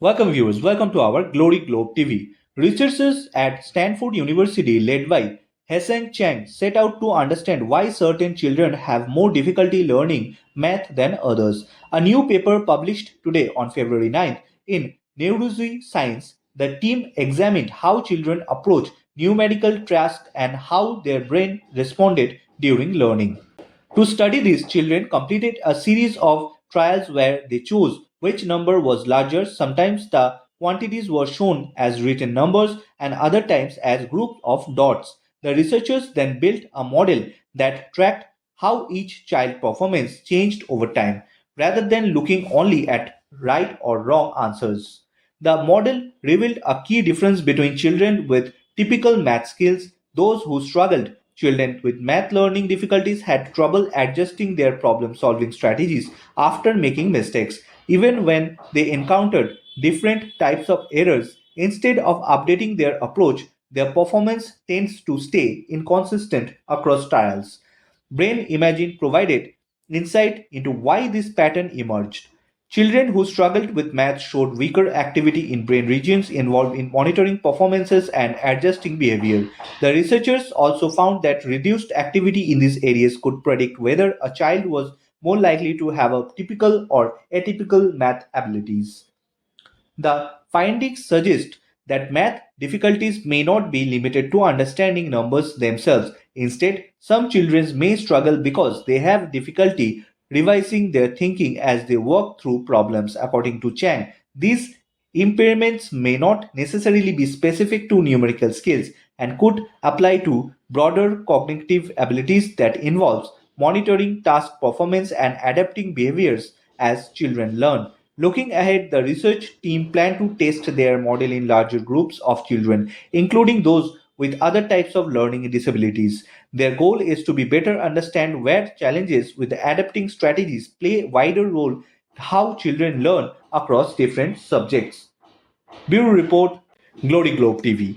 Welcome viewers, welcome to our Glory Globe TV. Researchers at Stanford University led by Heseng Chang set out to understand why certain children have more difficulty learning math than others. A new paper published today on February 9th in Neurology Science, the team examined how children approach numerical tasks and how their brain responded during learning. To study this, children completed a series of trials where they chose which number was larger. Sometimes the quantities were shown as written numbers and other times as groups of dots. The researchers then built a model that tracked how each child performance changed over time rather than looking only at right or wrong answers. The model revealed a key difference between children with typical math skills, those who struggled. Children with math learning difficulties had trouble adjusting their problem solving strategies after making mistakes, even when they encountered different types of errors. Instead of updating their approach, their performance tends to stay inconsistent across trials. Brain imaging provided insight into why this pattern emerged. Children who struggled with math showed weaker activity in brain regions involved in monitoring performances and adjusting behavior. The researchers also found that reduced activity in these areas could predict whether a child was more likely to have a typical or atypical math abilities. The findings suggest that math difficulties may not be limited to understanding numbers themselves. Instead, some children may struggle because they have difficulty revising their thinking as they work through problems. According to Chang, these impairments may not necessarily be specific to numerical skills and could apply to broader cognitive abilities that involves monitoring task performance and adapting behaviors as children learn. Looking ahead, the research team plan to test their model in larger groups of children, including those with other types of learning disabilities. Their goal is to be better understand where challenges with adapting strategies play a wider role how children learn across different subjects. Bureau Report, Glory Globe TV.